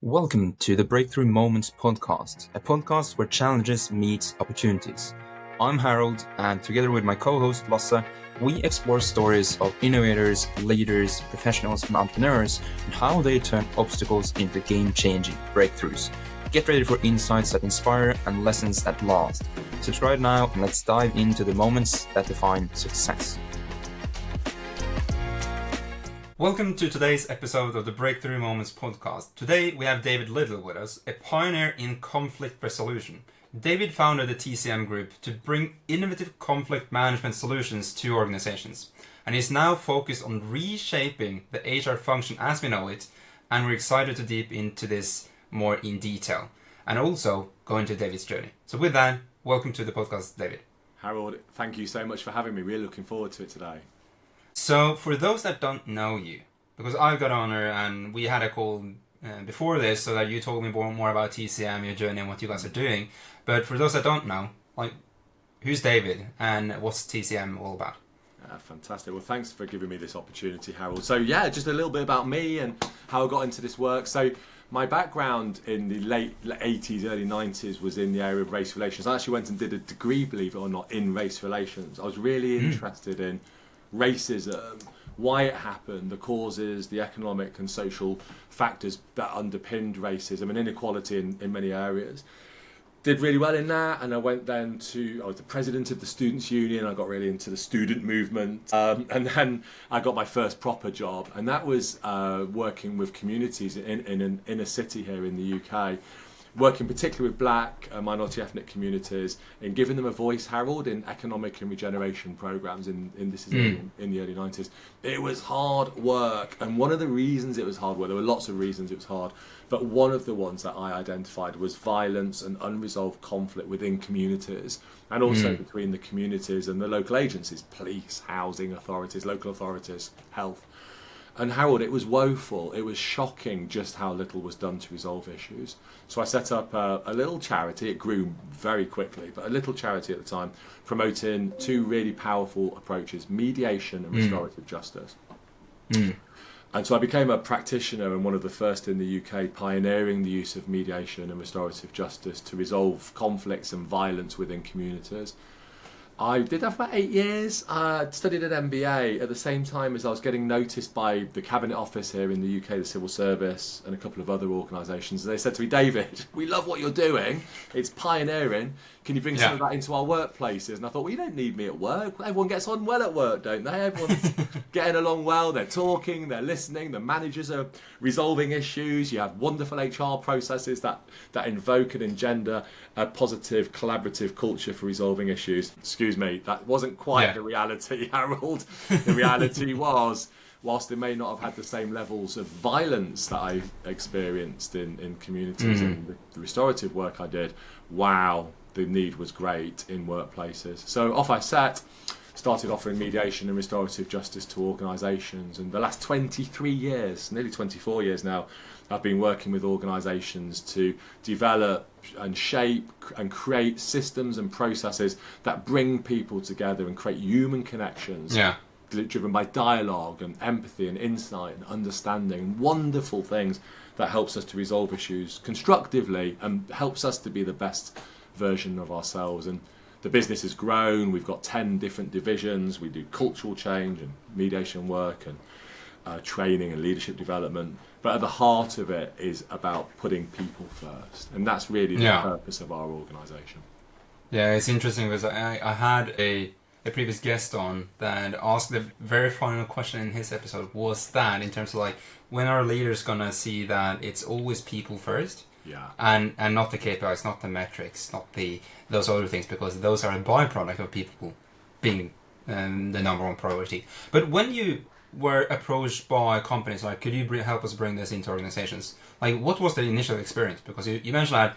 Welcome to the Breakthrough Moments podcast, a podcast where challenges meet opportunities. I'm Harold, and together with my co-host Lasse, we explore stories of innovators, leaders, professionals, and entrepreneurs, and how they turn obstacles into game-changing breakthroughs. Get ready for insights that inspire and lessons that last. Subscribe now, and let's dive into the moments that define success. Welcome to today's episode of the Breakthrough Moments podcast. Today we have David Liddle with us, a pioneer in conflict resolution. David founded the TCM Group to bring innovative conflict management solutions to organizations, and is now focused on reshaping the HR function as we know it, and we're excited to deep into this more in detail, and also go into David's journey. So with that, welcome to the podcast, David. Harold, thank you so much for having me. Really looking forward to it today. So for those that don't know you, because I got on her and we had a call before this so that you told me more about TCM, your journey and what you guys are doing. But for those that don't know, who's David and what's TCM all about? Fantastic. Well, thanks for giving me this opportunity, Harold. So just a little bit about me and how I got into this work. So my background in the late 80s, early 90s was in the area of race relations. I actually went and did a degree, believe it or not, in race relations. I was really interested in racism, why it happened, the causes, the economic and social factors that underpinned racism and inequality in many areas. Did really well in that, and I was the president of the Students' Union. I got really into the student movement, and then I got my first proper job, and that was working with communities in a city here in the UK, working particularly with black minority ethnic communities and giving them a voice, Harold, in economic and regeneration programs in the early 90s. It was hard work, and one of the reasons it was hard work, there were lots of reasons it was hard, but one of the ones that I identified was violence and unresolved conflict within communities, and also between the communities and the local agencies, police, housing authorities, local authorities, health. And Harold, it was woeful. It was shocking just how little was done to resolve issues. So I set up a little charity. It grew very quickly, but a little charity at the time, promoting two really powerful approaches: mediation and restorative justice. And so I became a practitioner and one of the first in the UK pioneering the use of mediation and restorative justice to resolve conflicts and violence within communities. I did that for about 8 years. I studied at MBA at the same time as I was getting noticed by the Cabinet Office here in the UK, the Civil Service, and a couple of other organisations. They said to me, "David, we love what you're doing. It's pioneering. Can you bring some of that into our workplaces?" And I thought, well, you don't need me at work. Everyone gets on well at work, don't they? Everyone's getting along well. They're talking, they're listening. The managers are resolving issues. You have wonderful HR processes that invoke and engender a positive, collaborative culture for resolving issues. Excuse me, that wasn't quite the reality, Harold. The reality was, whilst they may not have had the same levels of violence that I experienced in communities and the restorative work I did, wow, the need was great in workplaces. So off I set, started offering mediation and restorative justice to organisations, and the last 23 years, nearly 24 years now, I've been working with organisations to develop and shape and create systems and processes that bring people together and create human connections driven by dialogue and empathy and insight and understanding and wonderful things that helps us to resolve issues constructively and helps us to be the best version of ourselves. And the business has grown. We've got 10 different divisions. We do cultural change and mediation work and training and leadership development. But at the heart of it is about putting people first. And that's really the purpose of our organisation. Yeah, it's interesting because I had a previous guest on that asked the very final question in his episode was that in terms of when are leaders going to see that it's always people first? Yeah. And not the KPIs, not the metrics, not those other things, because those are a byproduct of people being the number one priority. But when you were approached by companies, could you help us bring this into organizations? What was the initial experience? Because you mentioned that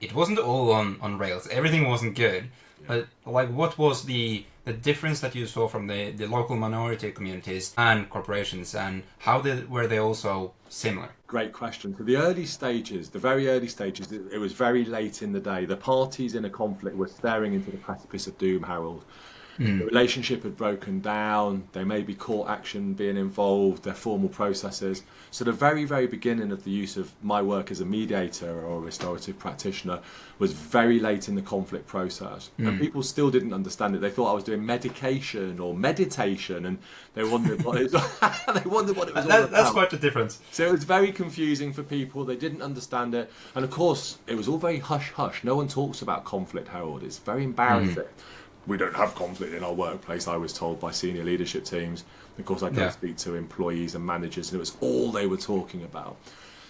it wasn't all on rails. Everything wasn't good. Yeah. But what was the difference that you saw from the local minority communities and corporations, and how were they also similar? Great question. So the very early stages, it was very late in the day. The parties in a conflict were staring into the precipice of doom, Harold. The relationship had broken down, there may be court action being involved, their formal processes. So the very, very beginning of the use of my work as a mediator or a restorative practitioner was very late in the conflict process. And people still didn't understand it. They thought I was doing medication or meditation, and they wondered what it was, they wondered what it was all about. That's quite the difference. So it was very confusing for people. They didn't understand it. And of course, it was all very hush-hush. No one talks about conflict, Harold. It's very embarrassing. We don't have conflict in our workplace, I was told by senior leadership teams. Of course, I go speak to employees and managers, and it was all they were talking about.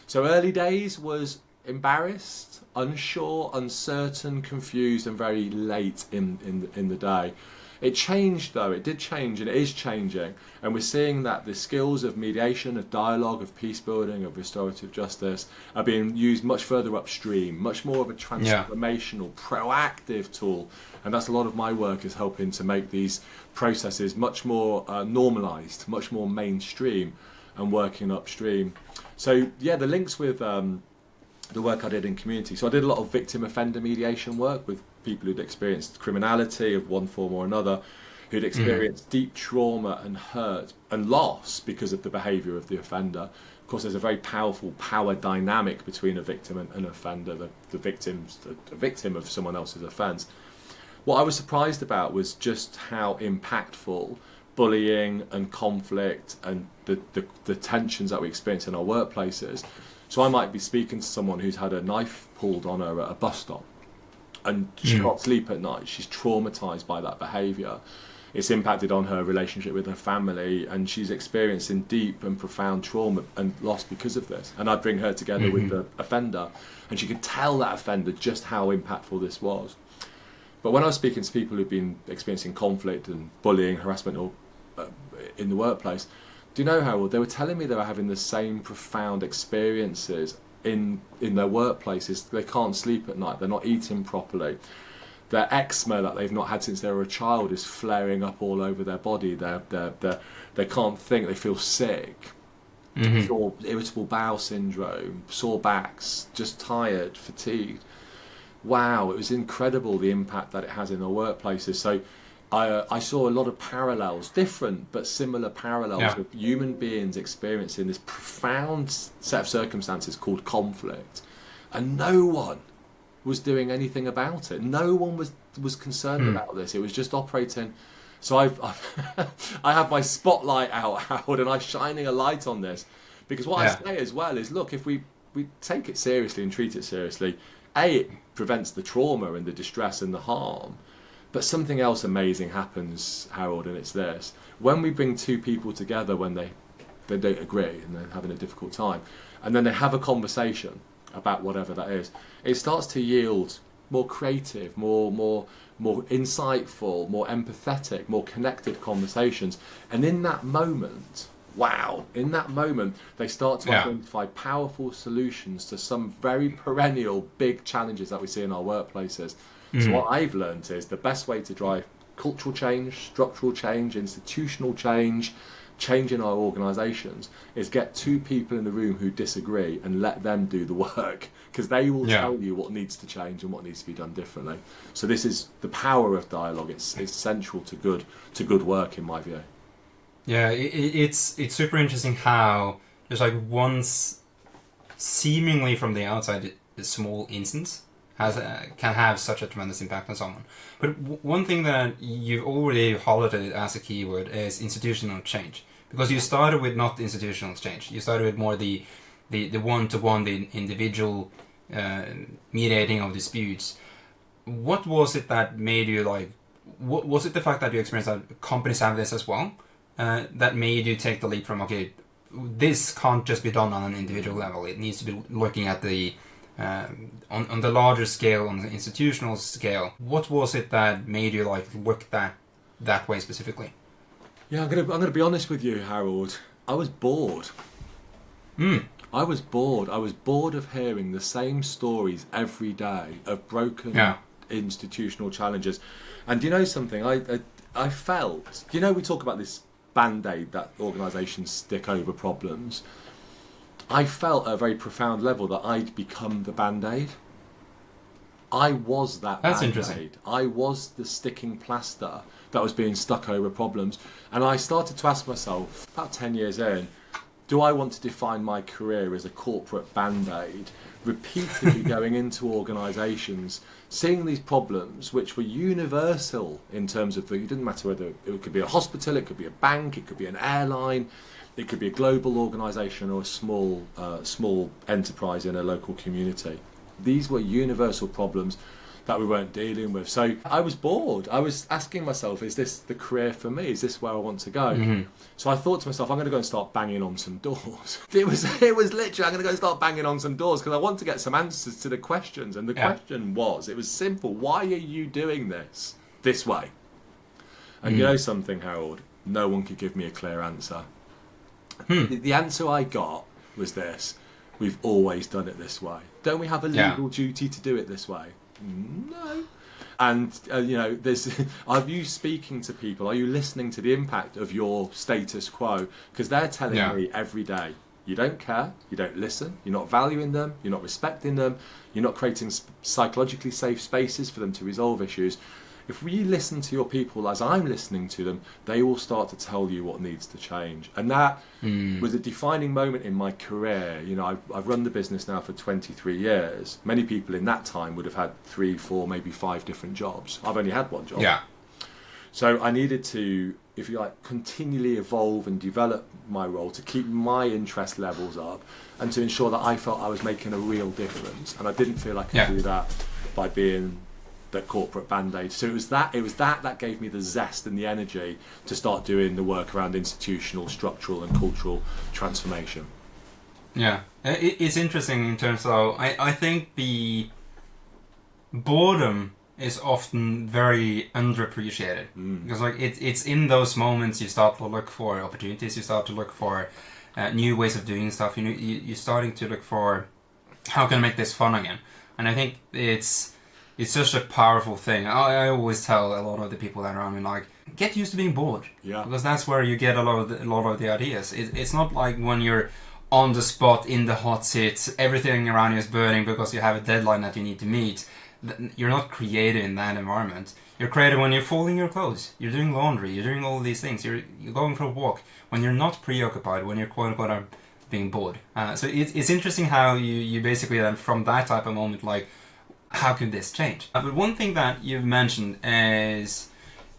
So early days was embarrassed, unsure, uncertain, confused, and very late in the day. It changed, though. It did change, and it is changing. And we're seeing that the skills of mediation, of dialogue, of peace building, of restorative justice are being used much further upstream, much more of a transformational, proactive tool. And that's a lot of my work, is helping to make these processes much more normalised, much more mainstream, and working upstream. So, yeah, the links with the work I did in community. So I did a lot of victim offender mediation work with people who'd experienced criminality of one form or another, who'd experienced deep trauma and hurt and loss because of the behaviour of the offender. Of course, there's a very powerful power dynamic between a victim and an offender. The victim's a victim of someone else's offence. What I was surprised about was just how impactful bullying and conflict and the tensions that we experience in our workplaces. So I might be speaking to someone who's had a knife pulled on her at a bus stop, and she can't sleep at night. She's traumatised by that behaviour. It's impacted on her relationship with her family, and she's experiencing deep and profound trauma and loss because of this. And I bring her together with the offender, and she could tell that offender just how impactful this was. But when I was speaking to people who've been experiencing conflict and bullying, harassment or in the workplace, do you know, Harold, they were telling me they were having the same profound experiences in their workplaces. They can't sleep at night, they're not eating properly. Their eczema that they've not had since they were a child is flaring up all over their body. They can't think, they feel sick. Or irritable bowel syndrome, sore backs, just tired, fatigued. Wow, it was incredible the impact that it has in their workplaces. So I saw a lot of parallels, different but similar parallels of human beings experiencing this profound set of circumstances called conflict, and no one was doing anything about it. No one was concerned about this. It was just operating. So I have my spotlight out, Howard, and I'm shining a light on this, because what I say as well is, look, if we take it seriously and treat it seriously, it prevents the trauma and the distress and the harm. But something else amazing happens, Harold, and it's this. When we bring two people together when they don't agree and they're having a difficult time, and then they have a conversation about whatever that is, it starts to yield more creative, more insightful, more empathetic, more connected conversations. And in that moment, they start to identify powerful solutions to some very perennial big challenges that we see in our workplaces. So what I've learned is the best way to drive cultural change, structural change, institutional change, change in our organisations is get two people in the room who disagree and let them do the work, because they will tell you what needs to change and what needs to be done differently. So this is the power of dialogue. It's central to good work, in my view. Yeah, it's super interesting how just like once seemingly from the outside a small instance can have such a tremendous impact on someone. But one thing that you've already highlighted as a keyword is institutional change, because you started with not institutional change. You started with more the one-to-one, the individual mediating of disputes. What was it that made you was it the fact that you experienced that companies have this as well, that made you take the leap from, okay, this can't just be done on an individual level. It needs to be looking at the on the larger scale, on the institutional scale. What was it that made you look that way specifically? Yeah, I'm gonna be honest with you, Harold. I was bored. I was bored. I was bored of hearing the same stories every day of broken institutional challenges. And do you know something? I felt. Do you know we talk about this band-aid that organisations stick over problems? I felt at a very profound level that I'd become the band-aid. I was that That's Band-Aid. interesting. I was the sticking plaster that was being stuck over problems. And I started to ask myself, about 10 years in, do I want to define my career as a corporate Band-Aid, repeatedly going into organisations, seeing these problems which were universal in terms of, it didn't matter whether it could be a hospital, it could be a bank, it could be an airline, it could be a global organisation or a small enterprise in a local community. These were universal problems that we weren't dealing with. So I was bored. I was asking myself, is this the career for me? Is this where I want to go? Mm-hmm. So I thought to myself, I'm going to go and start banging on some doors. It was literally, I'm going to go and start banging on some doors because I want to get some answers to the questions. And the question was, it was simple. Why are you doing this way? And you know something, Harold? No one could give me a clear answer. The answer I got was this: we've always done it this way. Don't we have a legal duty to do it this way? No. And are you speaking to people? Are you listening to the impact of your status quo? Because they're telling me every day, you don't care, you don't listen, you're not valuing them, you're not respecting them, you're not creating psychologically safe spaces for them to resolve issues. If we listen to your people as I'm listening to them, they will start to tell you what needs to change. And that was a defining moment in my career. You know, I've run the business now for 23 years. Many people in that time would have had 3, 4, maybe 5 different jobs. I've only had one job. Yeah. So I needed to, if you like, continually evolve and develop my role to keep my interest levels up and to ensure that I felt I was making a real difference. And I didn't feel I could do that by being that corporate Band-Aid. So it was that gave me the zest and the energy to start doing the work around institutional, structural and cultural transformation. Yeah, it's interesting in terms of, I think the boredom is often very underappreciated because like it's in those moments you start to look for opportunities, you start to look for new ways of doing stuff, you're starting to look for how can I make this fun again. And I think it's such a powerful thing. I always tell a lot of the people that are around me, like, get used to being bored. Yeah. Because that's where you get a lot of the ideas. It's not like when you're on the spot, in the hot seat, everything around you is burning because you have a deadline that you need to meet. You're not creative in that environment. You're creative when you're folding your clothes, you're doing laundry, you're doing all these things, you're going for a walk. When you're not preoccupied, when you're quote-unquote being bored. So it's interesting how you basically then from that type of moment, like, how could this change? But one thing that you've mentioned is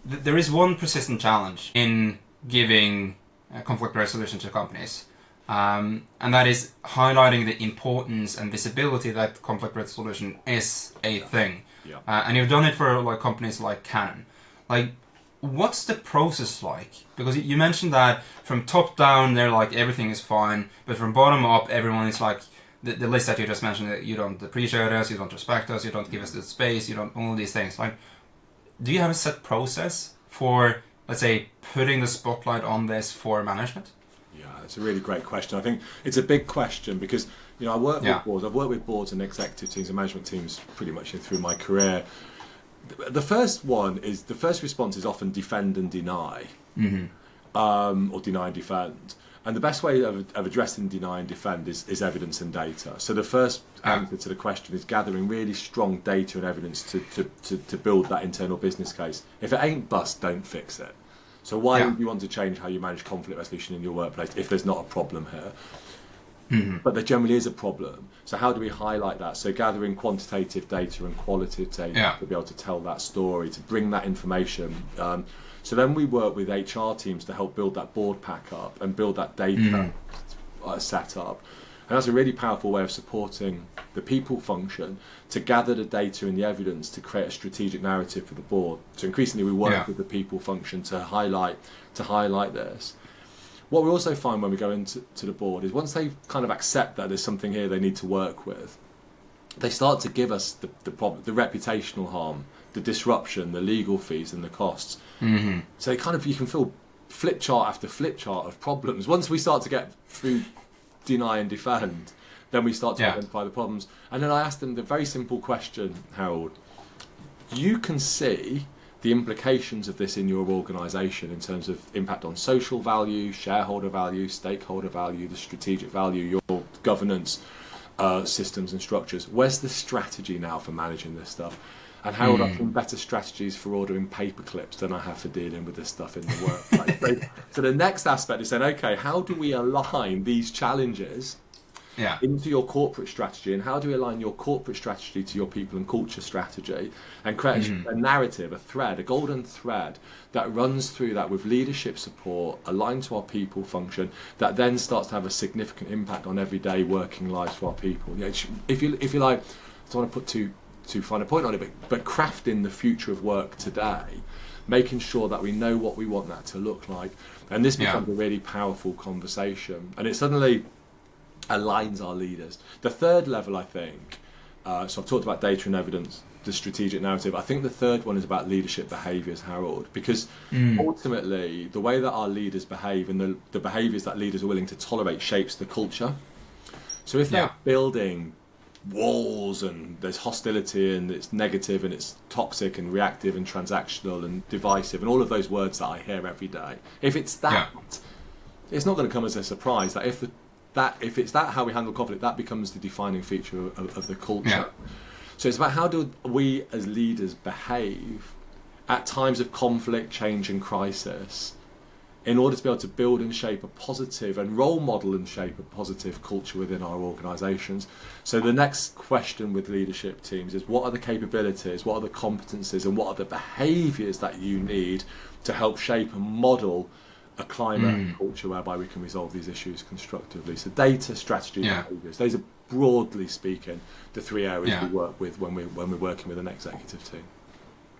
that there is one persistent challenge in giving conflict resolution to companies. And that is highlighting the importance and visibility that conflict resolution is a thing. Yeah. And you've done it for like companies like Canon. Like, what's the process like? Because you mentioned that from top down, they're like, everything is fine. But from bottom up, everyone is like, the list that you just mentioned, that you don't appreciate us, you don't respect us, you don't give us the space, you don't, all these things. Like, do you have a set process for, let's say, putting the spotlight on this for management? Yeah, it's a really great question. I think it's a big question because, you know, I work with boards. I've worked with boards and executive teams and management teams pretty much through my career. The first response is often defend and deny, or deny and defend. And the best way of addressing deny and defend is evidence and data. So the first answer to the question is gathering really strong data and evidence to build that internal business case. If it ain't bust, don't fix it. So why would you want to change how you manage conflict resolution in your workplace if there's not a problem here? But there generally is a problem. So how do we highlight that? So gathering quantitative data and qualitative data to be able to tell that story, to bring that information. So then we work with HR teams to help build that board pack up and build that data set up. And that's a really powerful way of supporting the people function to gather the data and the evidence to create a strategic narrative for the board. So increasingly we work with the people function to highlight this. What we also find when we go into the board is once they kind of accept that there's something here they need to work with, they start to give us the problem, the reputational harm, the disruption, the legal fees and the costs. So you can feel flip chart after flip chart of problems. Once we start to get through deny and defend, then we start to identify the problems. And then I asked them the very simple question, Harold, you can see the implications of this in your organisation in terms of impact on social value, shareholder value, stakeholder value, the strategic value, your governance. systems and structures. Where's the strategy now for managing this stuff? And Harold, I've seen better strategies for ordering paper clips than I have for dealing with this stuff in the workplace. So the next aspect is saying, okay, how do we align these challenges into your corporate strategy, and how do we align your corporate strategy to your people and culture strategy, and create a narrative, a thread, a golden thread that runs through that with leadership support aligned to our people function, that then starts to have a significant impact on everyday working lives for our people. You know, if you like, I don't want to put too fine a point on it, but crafting the future of work today, making sure that we know what we want that to look like, and this becomes a really powerful conversation, and it suddenly aligns our leaders. The third level, I think, so I've talked about data and evidence, the strategic narrative. I think the third one is about leadership behaviours, Harold, because ultimately the way that our leaders behave and the behaviours that leaders are willing to tolerate shapes the culture. So if they're building walls and there's hostility and it's negative and it's toxic and reactive and transactional and divisive and all of those words that I hear every day, if it's that, it's not going to come as a surprise that if it's that how we handle conflict, that becomes the defining feature of the culture. So it's about how do we as leaders behave at times of conflict, change and crisis, in order to be able to build and shape a positive and role model and shape a positive culture within our organisations. So the next question with leadership teams is, what are the capabilities, what are the competencies, and what are the behaviours that you need to help shape and model a climate and culture whereby we can resolve these issues constructively? So data, strategy, and behaviours. Those are, broadly speaking, the three areas we work with when we're working with an executive team.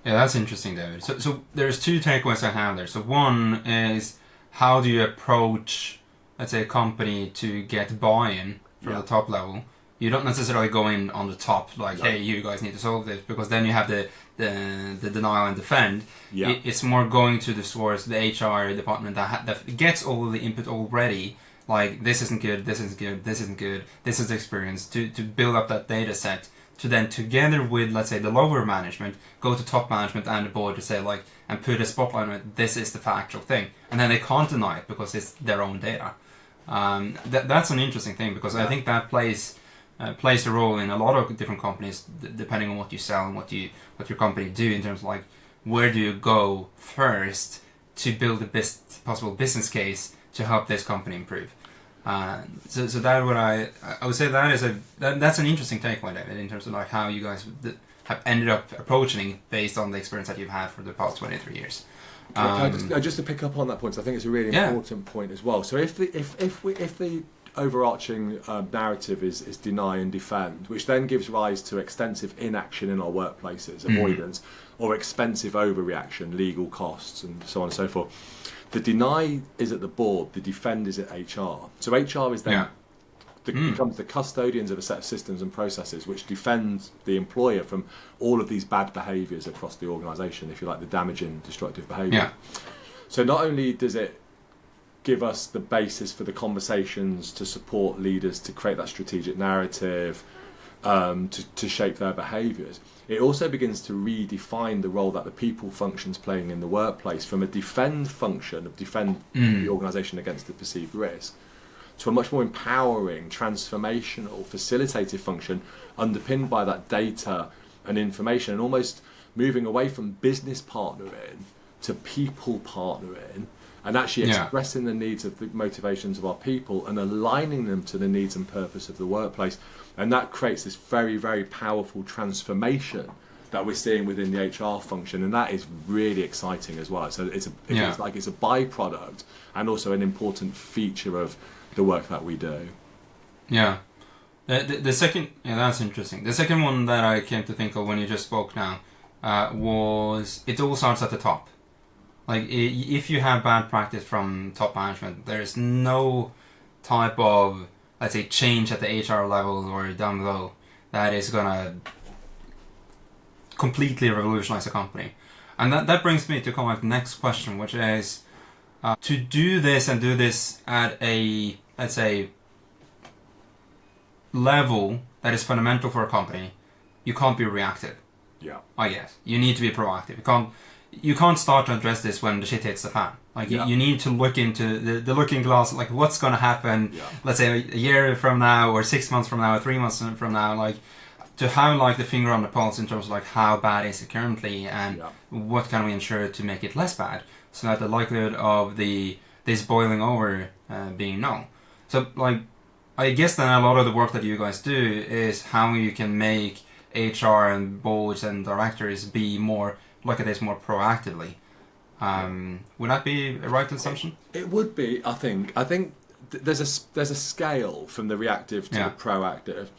Yeah, that's interesting, David. So there's two takeaways I have there. So one is, how do you approach, let's say, a company to get buy-in from the top level? You don't necessarily go in on the top like, hey, you guys need to solve this, because then you have the denial and defend. It's more going to the source, the HR department that gets all of the input already. Like, this isn't good, this isn't good, this isn't good, this is the experience, to build up that data set, to then together with, let's say, the lower management, go to top management and the board to say, like, and put a spotlight on it, this is the factual thing. And then they can't deny it because it's their own data. That's an interesting thing, because I think that plays a role in a lot of different companies, depending on what you sell and what your company do, in terms of, like, where do you go first to build the best possible business case to help this company improve. So that what I would say that's an interesting takeaway, David, in terms of, like, how you guys have ended up approaching it based on the experience that you've had for the past 23 years. Just to pick up on that point, I think it's a really important point as well. So if the overarching narrative is deny and defend, which then gives rise to extensive inaction in our workplaces, avoidance, or expensive overreaction, legal costs, and so on and so forth. The deny is at the board, the defend is at HR. So HR is then becomes the custodians of a set of systems and processes which defend the employer from all of these bad behaviours across the organisation, if you like, the damaging, destructive behaviour. So not only does it give us the basis for the conversations to support leaders to create that strategic narrative, to shape their behaviours, it also begins to redefine the role that the people function's playing in the workplace, from a defend function of defend the organisation against the perceived risk, to a much more empowering, transformational, facilitative function underpinned by that data and information, and almost moving away from business partnering to people partnering, and actually expressing the needs of the motivations of our people and aligning them to the needs and purpose of the workplace. And that creates this very, very powerful transformation that we're seeing within the HR function, and that is really exciting as well. So it's a byproduct and also an important feature of the work that we do. Yeah. The second, that's interesting. The second one that I came to think of when you just spoke now was, it all starts at the top. Like, if you have bad practice from top management, there's no type of, let's say, change at the HR level or down below that is going to completely revolutionize a company. And that brings me to kind of like the next question, which is, to do this and do this at a, let's say, level that is fundamental for a company, you can't be reactive. I guess. You need to be proactive. you can't start to address this when the shit hits the fan. Like you need to look into the looking glass, like what's going to happen, let's say a year from now or 6 months from now or 3 months from now, like to have like the finger on the pulse in terms of like how bad is it currently and what can we ensure to make it less bad so that the likelihood of this boiling over being null. So like I guess then a lot of the work that you guys do is how you can make HR and boards and directors be more, look at this more proactively. Would that be a right assumption? It would be, I think. I think there's a scale from the reactive to the proactive.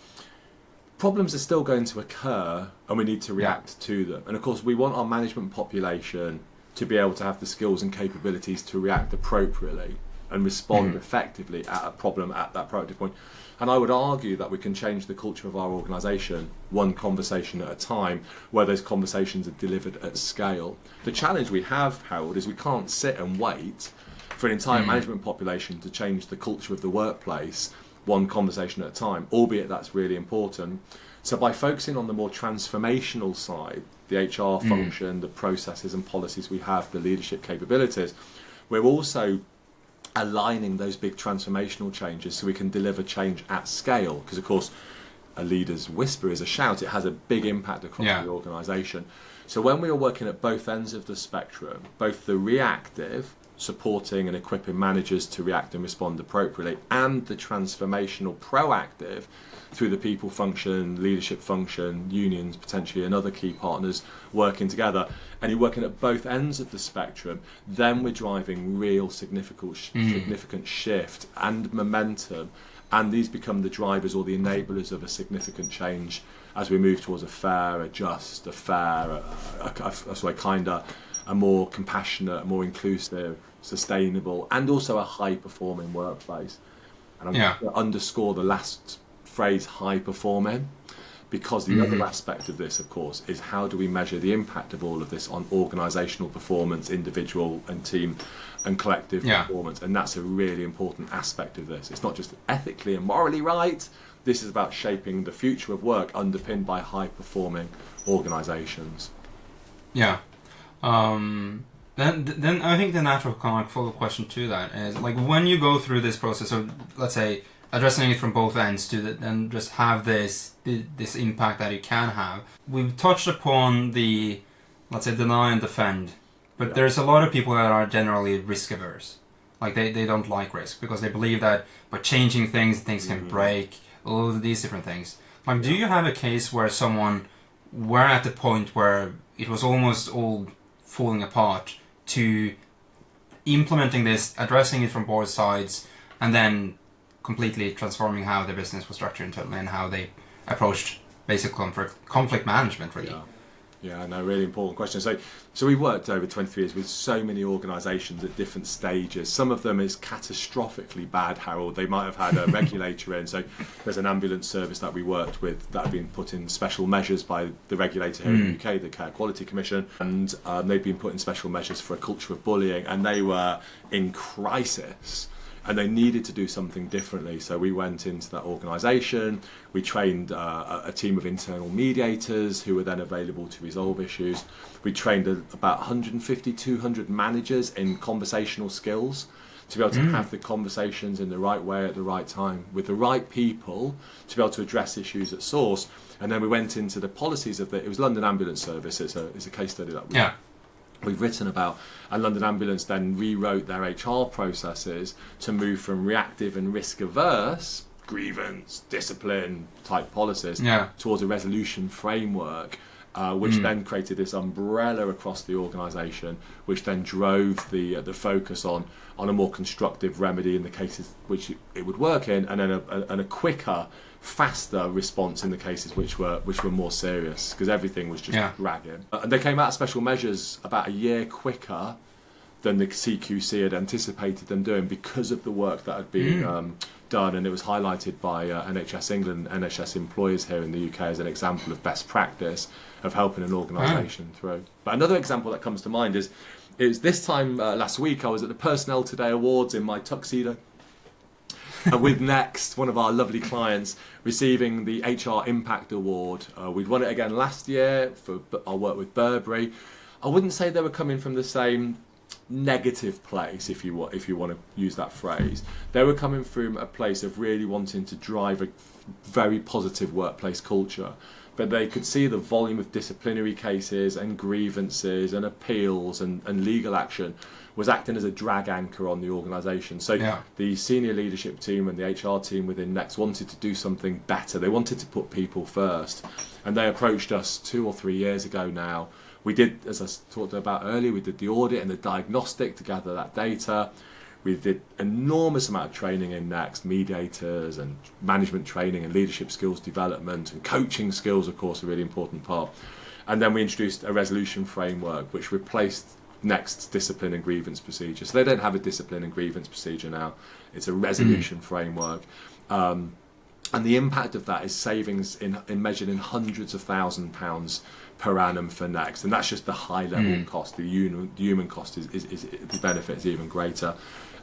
Problems are still going to occur and we need to react to them. And of course we want our management population to be able to have the skills and capabilities to react appropriately and respond effectively at a problem at that proactive point. And I would argue that we can change the culture of our organisation one conversation at a time, where those conversations are delivered at scale. The challenge we have, Harold, is we can't sit and wait for an entire management population to change the culture of the workplace one conversation at a time, albeit that's really important. So by focusing on the more transformational side, the HR function, the processes and policies we have, the leadership capabilities, we're also aligning those big transformational changes so we can deliver change at scale. Because of course a leader's whisper is a shout. It has a big impact across the organisation. So when we are working at both ends of the spectrum, both the reactive, supporting and equipping managers to react and respond appropriately, and the transformational proactive through the people function, leadership function, unions potentially and other key partners working together, and you're working at both ends of the spectrum, then we're driving real significant shift and momentum, and these become the drivers or the enablers of a significant change as we move towards a fair, a just, a fair, a more compassionate, a more inclusive, sustainable, and also a high-performing workplace. And I'm going to underscore the last phrase, high-performing, because the other aspect of this, of course, is how do we measure the impact of all of this on organisational performance, individual and team and collective performance, and that's a really important aspect of this. It's not just ethically and morally right, this is about shaping the future of work underpinned by high-performing organisations. Yeah. Then I think the natural kind of follow-up question to that is, like, when you go through this process of, let's say, addressing it from both ends to then just have this impact that you can have. We've touched upon the, let's say, deny and defend, but there's a lot of people that are generally risk averse. Like they don't like risk because they believe that by changing things can break, all of these different things. Like, do you have a case where someone were at the point where it was almost all falling apart to implementing this, addressing it from both sides, and then completely transforming how their business was structured internally and how they approached basic conflict management, really? Yeah, no, really important question. So we've worked over 23 years with so many organisations at different stages. Some of them is catastrophically bad, Harold. They might have had a regulator in. So there's an ambulance service that we worked with that had been put in special measures by the regulator here in the UK, the Care Quality Commission, and they'd been put in special measures for a culture of bullying, and they were in crisis. And they needed to do something differently. So we went into that organisation, we trained a team of internal mediators who were then available to resolve issues. We trained about 150, 200 managers in conversational skills to be able to have the conversations in the right way at the right time with the right people to be able to address issues at source. And then we went into the policies of it was London Ambulance Service. It's a case study that we've written about, and London Ambulance then rewrote their HR processes to move from reactive and risk averse grievance, discipline type policies towards a resolution framework, which then created this umbrella across the organisation, which then drove the focus on a more constructive remedy in the cases which it would work in, and then a quicker, faster response in the cases which were more serious, because everything was just dragging. And they came out of special measures about a year quicker than the CQC had anticipated them doing because of the work that had been done, and it was highlighted by NHS England, NHS employers here in the UK as an example of best practice of helping an organisation through. But another example that comes to mind is this time last week I was at the Personnel Today Awards in my tuxedo. With Next, one of our lovely clients, receiving the HR Impact Award. We'd won it again last year for our work with Burberry. I wouldn't say they were coming from the same negative place, if you want to use that phrase. They were coming from a place of really wanting to drive a very positive workplace culture, but they could see the volume of disciplinary cases and grievances and appeals and legal action was acting as a drag anchor on the organisation. So the senior leadership team and the HR team within Next wanted to do something better. They wanted to put people first, and they approached us 2 or 3 years ago now. We did, as I talked about earlier, we did the audit and the diagnostic to gather that data. We did enormous amount of training in Next, mediators and management training and leadership skills development, and coaching skills, of course, a really important part. And then we introduced a resolution framework which replaced Next's discipline and grievance procedure. So they don't have a discipline and grievance procedure now. It's a resolution framework. And the impact of that is savings in measured in hundreds of £1,000s per annum for Next, and that's just the high level cost. The human cost is the benefit is even greater,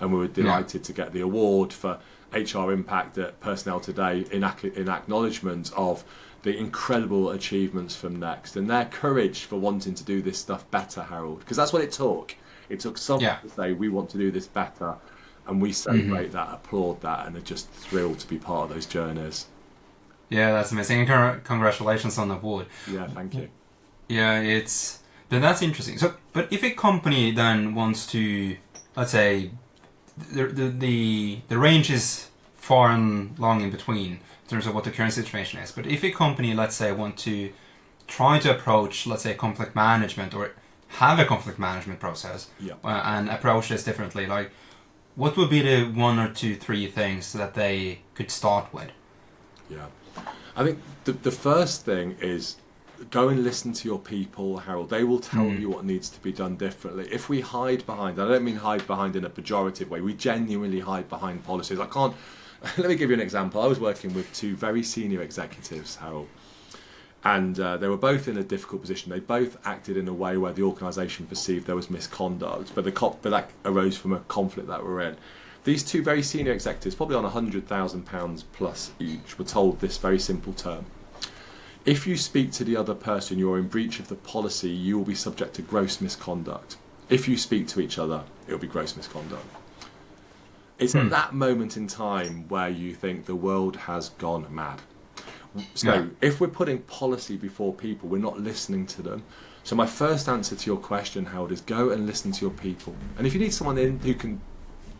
and we were delighted to get the award for HR impact at Personnel Today in acknowledgement of the incredible achievements from Next and their courage for wanting to do this stuff better, Harold, because that's what it took. It took someone to say, we want to do this better, and we celebrate that, applaud that, and are just thrilled to be part of those journeys. Yeah, that's amazing. And congratulations on the award. Yeah, thank you. Yeah, that's interesting. So, but if a company then wants to, let's say, the range is far and long in between in terms of what the current situation is. But if a company, let's say, want to try to approach, let's say, conflict management or have a conflict management process and approach this differently, like, what would be the 1 or 2, 3 things that they could start with? Yeah, I think the first thing is go and listen to your people, Harold. They will tell you what needs to be done differently. If we hide behind, I don't mean hide behind in a pejorative way, we genuinely hide behind policies. Let me give you an example. I was working with 2 very senior executives, Harold, and they were both in a difficult position. They both acted in a way where the organisation perceived there was misconduct, but that arose from a conflict that we're in. These 2 very senior executives, probably on £100,000 plus each, were told this very simple term: if you speak to the other person, you're in breach of the policy, you will be subject to gross misconduct. If you speak to each other, it will be gross misconduct. It's at that moment in time where you think the world has gone mad. So if we're putting policy before people, we're not listening to them. So my first answer to your question, Howard, is go and listen to your people. And if you need someone in who can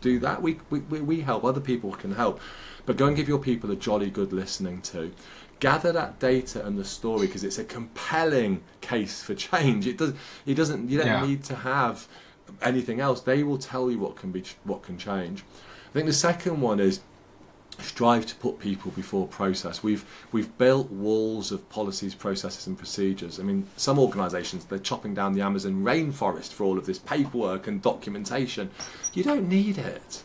do that, we help, other people can help. But go and give your people a jolly good listening to. Gather that data and the story, because it's a compelling case for change. You don't need to have anything else. They will tell you what can change. I think the second one is strive to put people before process. We've built walls of policies, processes and procedures. I mean, some organisations, they're chopping down the Amazon rainforest for all of this paperwork and documentation. You don't need it.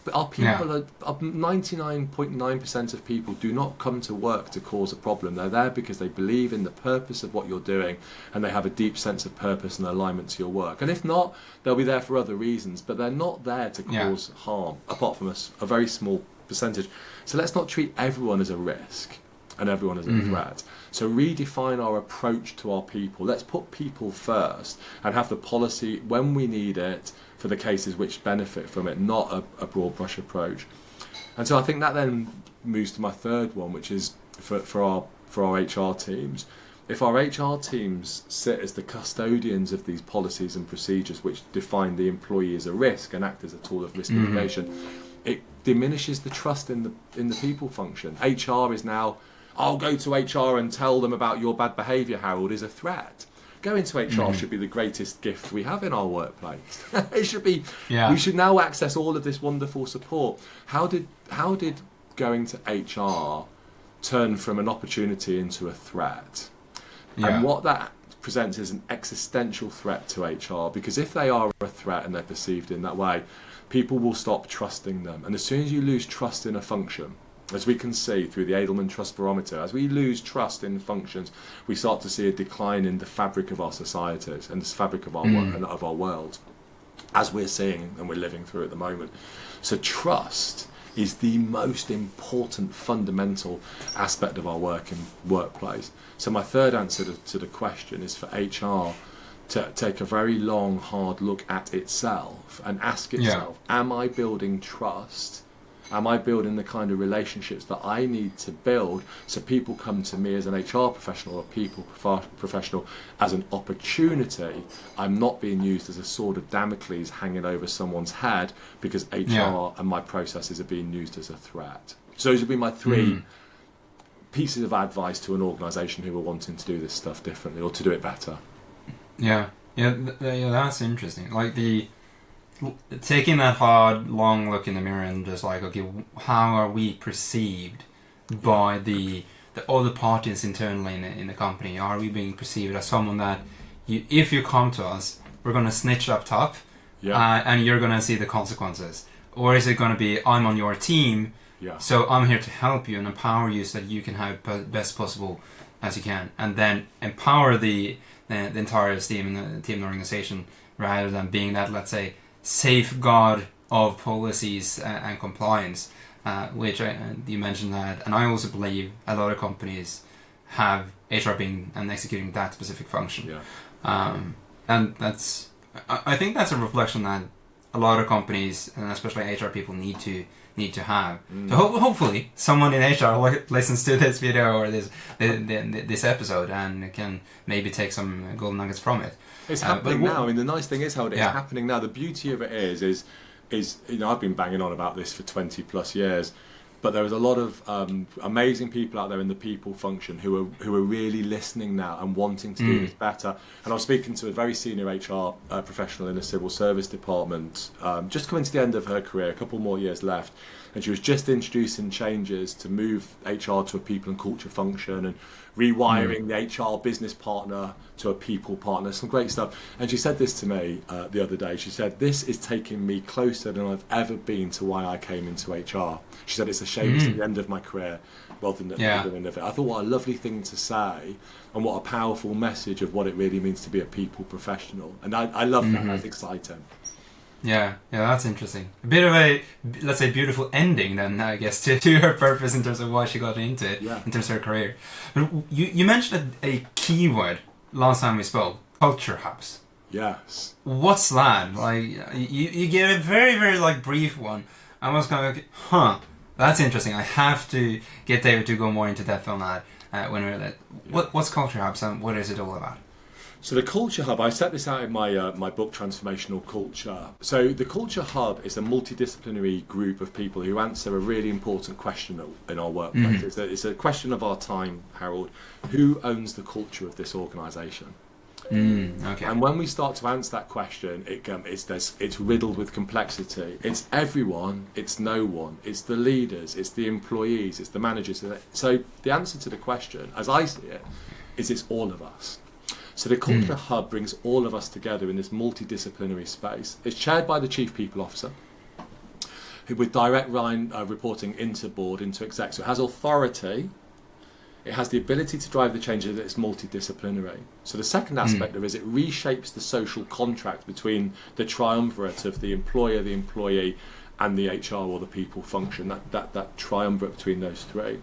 But our people are 99.9% of people do not come to work to cause a problem. They're there because they believe in the purpose of what you're doing, and they have a deep sense of purpose and alignment to your work. And if not, they'll be there for other reasons, but they're not there to cause harm, apart from a very small percentage. So let's not treat everyone as a risk and everyone as a threat. So redefine our approach to our people. Let's put people first and have the policy when we need it for the cases which benefit from it, not a broad brush approach. And so I think that then moves to my third one, which is for our HR teams. If our HR teams sit as the custodians of these policies and procedures which define the employee as a risk and act as a tool of risk mitigation, it diminishes the trust in the people function. HR is now, I'll go to HR and tell them about your bad behaviour, Harold, is a threat. Going to HR should be the greatest gift we have in our workplace. It should be. We should now access all of this wonderful support. How did going to HR turn from an opportunity into a threat? And what that presents is an existential threat to HR, because if they are a threat and they're perceived in that way, people will stop trusting them. And as soon as you lose trust in a function, as we can see through the Edelman Trust Barometer, as we lose trust in functions, we start to see a decline in the fabric of our societies and the fabric of our of our world, as we're seeing and we're living through at the moment. So trust is the most important fundamental aspect of our workplace. So my third answer to the question is for HR to take a very long, hard look at itself and ask itself, am I building trust? Am I building the kind of relationships that I need to build so people come to me as an HR professional or people professional as an opportunity? I'm not being used as a sword of Damocles hanging over someone's head because HR and my processes are being used as a threat. So those would be my three pieces of advice to an organisation who are wanting to do this stuff differently or to do it better. Yeah, that's interesting. Like taking that hard, long look in the mirror and just like, okay, how are we perceived by the other parties internally in the company? Are we being perceived as someone that, if you come to us, we're going to snitch up top, and you're going to see the consequences? Or is it going to be, I'm on your team, so I'm here to help you and empower you so that you can have the best possible as you can, and then empower the entire team and the team and organization, rather than being that, let's say, safeguard of policies and compliance, which you mentioned that, and I also believe a lot of companies have HR being and executing that specific function. And that's, I think that's a reflection that a lot of companies and especially HR people need to have. So hopefully someone in HR listens to this video or this episode and can maybe take some gold nuggets from it. It's happening now. I mean, the nice thing is, Howard, it's happening now. The beauty of it is I've been banging on about this for 20 plus years, but there is a lot of amazing people out there in the people function who are really listening now and wanting to do this better. And I was speaking to a very senior HR professional in a civil service department, just coming to the end of her career, a couple more years left, and she was just introducing changes to move HR to a people and culture function and rewiring the HR business partner to a people partner, some great stuff. And she said this to me the other day. She said, this is taking me closer than I've ever been to why I came into HR. She said, it's a shame it's at the end of my career rather than at the beginning of it. I thought, what a lovely thing to say, and what a powerful message of what it really means to be a people professional. And I love that. That's exciting. Yeah, that's interesting. A bit of a, let's say, beautiful ending then, I guess, to her purpose in terms of why she got into it, in terms of her career. But you mentioned a keyword last time we spoke, culture hubs. Yes. What's that? Like, you gave a very, very brief one. I was kind of like, that's interesting. I have to get David to go more into depth on that when we're there. What's culture hubs and what is it all about? So the Culture Hub, I set this out in my book, Transformational Culture. So the Culture Hub is a multidisciplinary group of people who answer a really important question in our workplace. It's a question of our time, Harold. Who owns the culture of this organisation? Okay. And when we start to answer that question, it's riddled with complexity. It's everyone, it's no one, it's the leaders, it's the employees, it's the managers. So the answer to the question, as I see it, is it's all of us. So the Culture Hub brings all of us together in this multidisciplinary space. It's chaired by the Chief People Officer, who with direct line reporting into board, into exec. So it has authority, it has the ability to drive the changes, it's multidisciplinary. So the second aspect of it is it reshapes the social contract between the triumvirate of the employer, the employee, and the HR or the people function, that triumvirate between those three.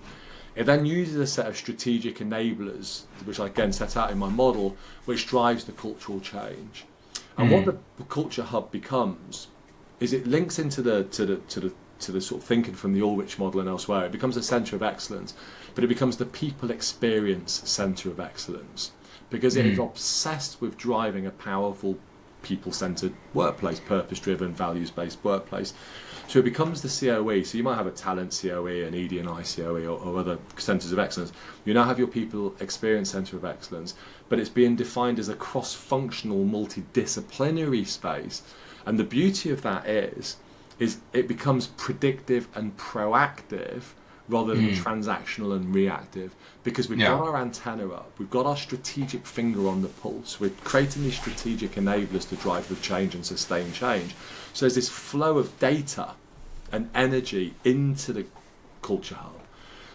It then uses a set of strategic enablers, which I again set out in my model, which drives the cultural change. And what the Culture Hub becomes is it links into the sort of thinking from the Ulrich model and elsewhere. It becomes a centre of excellence, but it becomes the people experience centre of excellence because it is obsessed with driving a powerful people-centred workplace, purpose-driven, values-based workplace. So it becomes the COE. So you might have a talent COE, an ED&I COE, or other centres of excellence. You now have your people experience centre of excellence, but it's being defined as a cross-functional, multidisciplinary space. And the beauty of that is it becomes predictive and proactive rather than transactional and reactive, because we've got our antenna up, we've got our strategic finger on the pulse, we're creating these strategic enablers to drive the change and sustain change. So there's this flow of data and energy into the Culture Hub.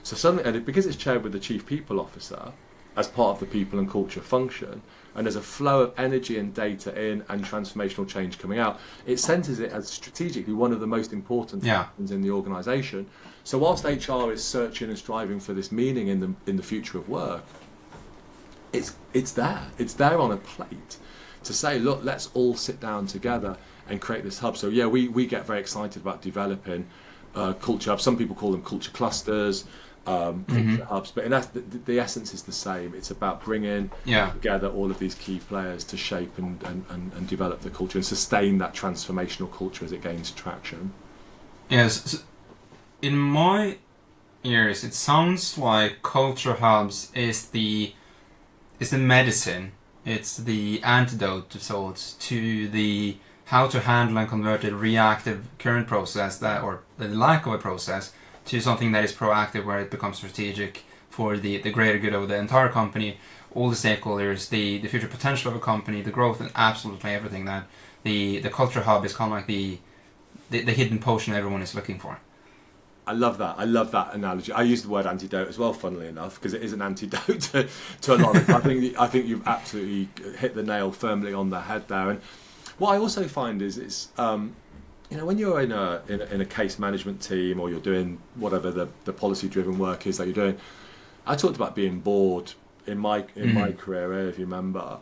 So suddenly, and because it's chaired with the Chief People Officer as part of the people and culture function, and there's a flow of energy and data in and transformational change coming out, it centres it as strategically one of the most important functions in the organisation. So whilst HR is searching and striving for this meaning in the future of work, it's there on a plate. to say, look, let's all sit down together and create this hub. So yeah, we get very excited about developing culture hubs. Some people call them culture clusters, culture hubs, but the essence is the same. It's about bringing together all of these key players to shape and develop the culture and sustain that transformational culture as it gains traction. Yes, so in my ears, it sounds like culture hubs is the medicine. It's the antidote of sorts to the how to handle and convert a reactive current process or the lack of a process to something that is proactive, where it becomes strategic for the greater good of the entire company, all the stakeholders, the future potential of a company, the growth, and absolutely everything. That the culture hub is kind of like the hidden potion everyone is looking for. I love that analogy. I use the word antidote as well, funnily enough, because it is an antidote to a lot of it. I think you've absolutely hit the nail firmly on the head there. And what I also find is it's when you're in a case management team, or you're doing whatever the policy driven work is that you're doing. I talked about being bored in my career, if you remember.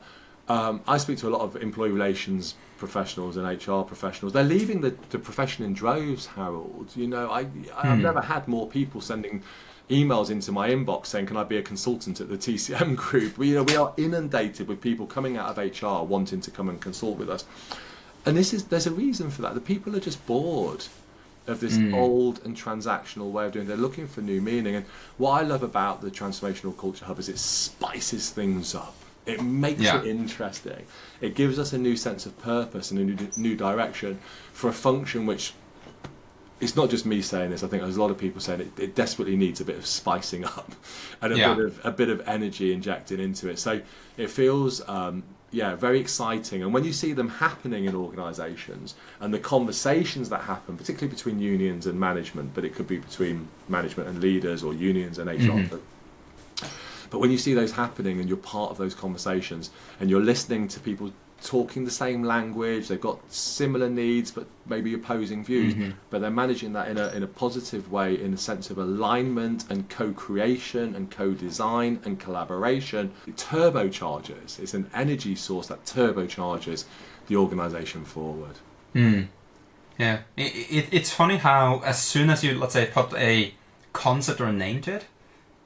I speak to a lot of employee relations professionals and HR professionals. They're leaving the profession in droves, Harold. I've never had more people sending emails into my inbox saying, can I be a consultant at the TCM Group? We are inundated with people coming out of HR wanting to come and consult with us. And there's a reason for that. The people are just bored of this old and transactional way of doing it. They're looking for new meaning. And what I love about the Transformational Culture Hub is it spices things up. It makes it interesting. It gives us a new sense of purpose and a new direction for a function which, it's not just me saying this, I think there's a lot of people saying it desperately needs a bit of spicing up and a bit of energy injected into it. So it feels very exciting. And when you see them happening in organisations and the conversations that happen, particularly between unions and management, but it could be between management and leaders or unions and HR. But when you see those happening and you're part of those conversations and you're listening to people talking the same language, they've got similar needs but maybe opposing views, but they're managing that in a positive way, in a sense of alignment and co-creation and co-design and collaboration, it turbocharges. It's an energy source that turbocharges the organisation forward. Yeah, it's funny how as soon as you, let's say, put a concept or a name to it,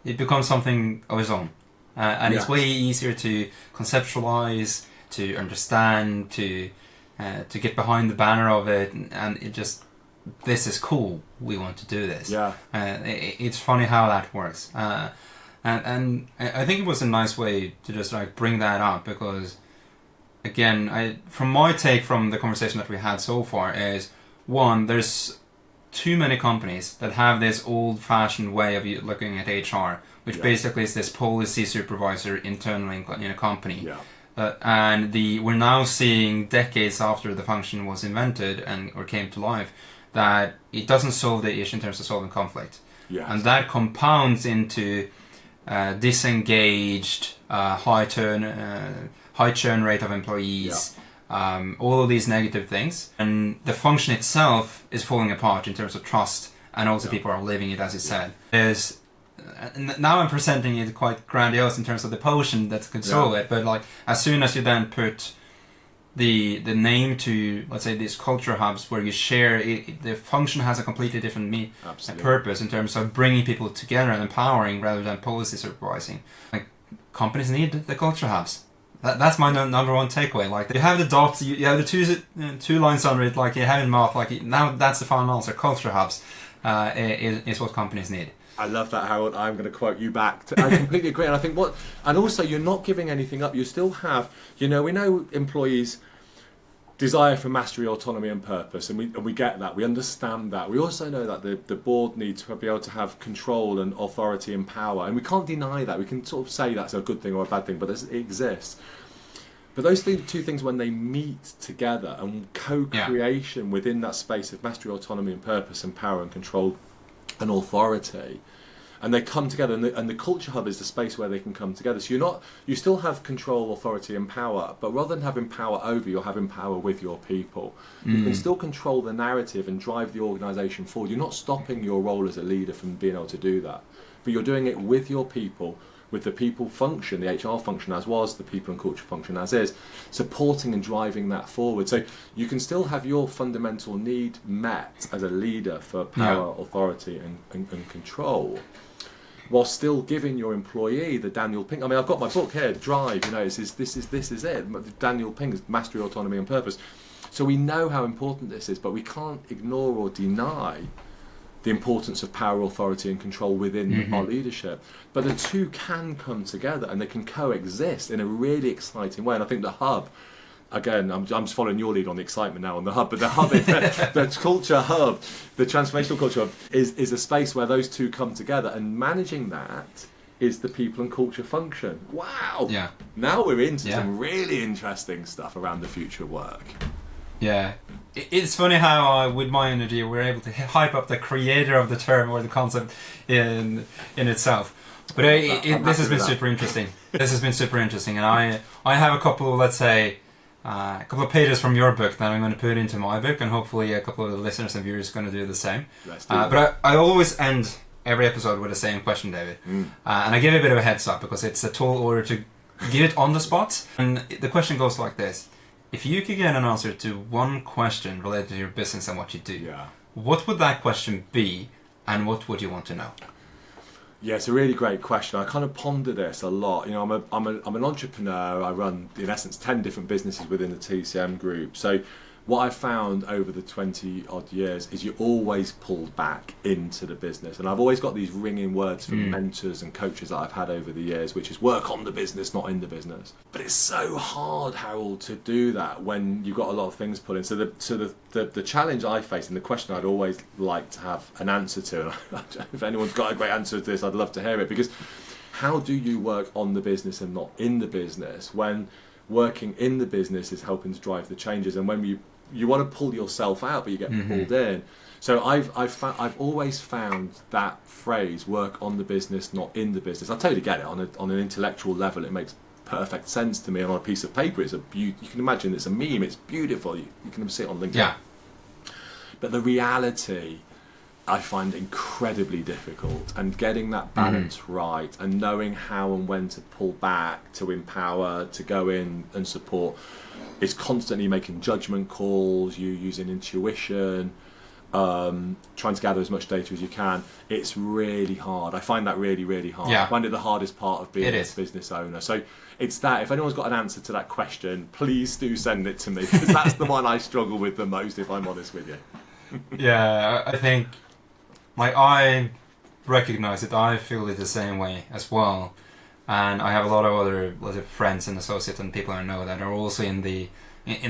it becomes something of its own, and it's way easier to conceptualize, to understand, to get behind the banner of it, and it just, this is cool, we want to do this. It's funny how that works, and I think it was a nice way to just like bring that up, because again, from my take from the conversation that we had so far is, one, there's too many companies that have this old-fashioned way of looking at HR, which basically is this policy supervisor internally in a company. And we're now seeing, decades after the function was invented or came to life, that it doesn't solve the issue in terms of solving conflict. And that compounds into disengaged, high churn rate of employees, all of these negative things, and the function itself is falling apart in terms of trust, and also people are leaving it, as you said. Now I'm presenting it quite grandiose in terms of the potion that can solve it, but like as soon as you then put the name to, let's say, these culture hubs where you share it, the function has a completely different purpose in terms of bringing people together and empowering rather than policy supervising. Like, companies need the culture hubs. That's my number one takeaway. Like, you have the dots, you have the two lines under it, like you have in math. Like, now that's the final answer. Culture hubs is what companies need. I love that, Harold. I'm going to quote you back. I completely agree. And I think and also you're not giving anything up. You still have, we know employees desire for mastery, autonomy and purpose, and we get that. We understand that. We also know that the board needs to be able to have control and authority and power, and we can't deny that. We can sort of say that's a good thing or a bad thing, but it exists. But those two things, when they meet together and co-creation within that space of mastery, autonomy and purpose and power and control and authority, and they come together, and the culture hub is the space where they can come together. So you still have control, authority and power, but rather than having power over, you're having power with your people. You can still control the narrative and drive the organisation forward. You're not stopping your role as a leader from being able to do that, but you're doing it with your people, with the people function, the HR function as was, the people and culture function as is, supporting and driving that forward. So you can still have your fundamental need met as a leader for power, authority and control, while still giving your employee the Daniel Pink. I mean, I've got my book here, Drive, this is it. Daniel Pink's Mastery, Autonomy and Purpose. So we know how important this is, but we can't ignore or deny the importance of power, authority and control within our leadership. But the two can come together and they can coexist in a really exciting way. And I think the hub, again, I'm just following your lead on the excitement now on the hub, but the hub, the culture hub, the transformational culture hub is a space where those two come together, and managing that is the people and culture function. Wow! Yeah. Now we're into some really interesting stuff around the future of work. Yeah, it's funny how with my energy we're able to hype up the creator of the term or the concept in itself. But this has been super interesting. This has been super interesting, and I have a couple of, let's say, a couple of pages from your book that I'm going to put into my book, and hopefully a couple of the listeners and viewers are going to do the same. But I always end every episode with the same question, David, and I give it a bit of a heads up because it's a tall order to give it on the spot. And the question goes like this. If you could get an answer to one question related to your business and what you do, what would that question be, and what would you want to know? Yeah, it's a really great question. I kind of ponder this a lot. I'm an entrepreneur. I run, in essence, 10 different businesses within the TCM Group. So what I've found over the 20 odd years is you're always pulled back into the business. And I've always got these ringing words from mentors and coaches that I've had over the years, which is work on the business, not in the business. But it's so hard, Harold, to do that when you've got a lot of things put in. So the challenge I face, and the question I'd always like to have an answer to, and if anyone's got a great answer to this, I'd love to hear it, because how do you work on the business and not in the business when working in the business is helping to drive the changes, and when you want to pull yourself out, but you get pulled in. So I've always found that phrase, work on the business, not in the business. I totally get it on an intellectual level. It makes perfect sense to me, and on a piece of paper, you can imagine it's a meme. It's beautiful. You can see it on LinkedIn. Yeah. But the reality, I find incredibly difficult, and getting that balance right, and knowing how and when to pull back, to empower, to go in and support, is constantly making judgment calls, you using intuition, trying to gather as much data as you can. It's really hard. I find that really, really hard. I find it the hardest part of being a business owner. So it's that. If anyone's got an answer to that question, please do send it to me, because that's the one I struggle with the most, if I'm honest with you. Yeah, I think I recognize it. I feel it the same way as well. And I have a lot of other friends and associates and people I know that are also in the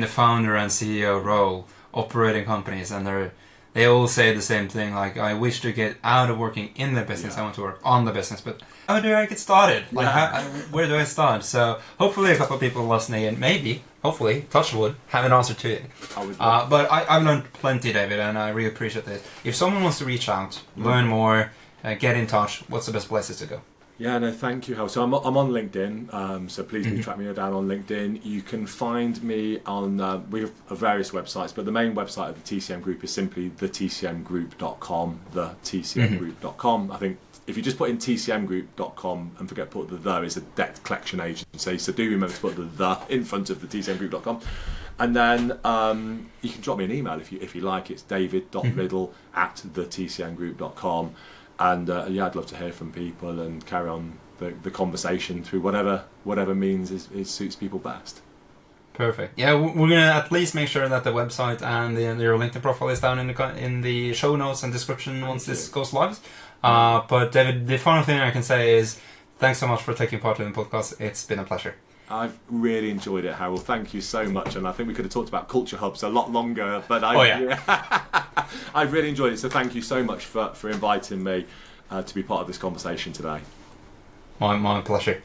founder and CEO role, operating companies, and they all say the same thing. Like, I wish to get out of working in the business. I want to work on the business, but how do I get started? Like, where do I start? So hopefully a couple of people listening, and maybe, hopefully, touch wood, have an answer to it. But I've learned plenty, David, and I really appreciate this. If someone wants to reach out, learn more, get in touch, what's the best places to go? Yeah, no, thank you, Hal. So I'm on LinkedIn, so please do track me down on LinkedIn. You can find me on, we have various websites, but the main website of the TCM Group is simply thetcmgroup.com, thetcmgroup.com. I think if you just put in tcmgroup.com and forget to put the is a debt collection agency, so do remember to put the in front of the tcmgroup.com. And then you can drop me an email if you like. It's david.liddle@thetcmgroup.com. And I'd love to hear from people and carry on the conversation through whatever means suits people best. Perfect. Yeah, we're gonna at least make sure that the website and your LinkedIn profile is down in the show notes and description once this goes live. But David, the final thing I can say is thanks so much for taking part in the podcast. It's been a pleasure. I've really enjoyed it, Harold. Thank you so much. And I think we could have talked about culture hubs a lot longer, but I've really enjoyed it. So thank you so much for inviting me to be part of this conversation today. My pleasure.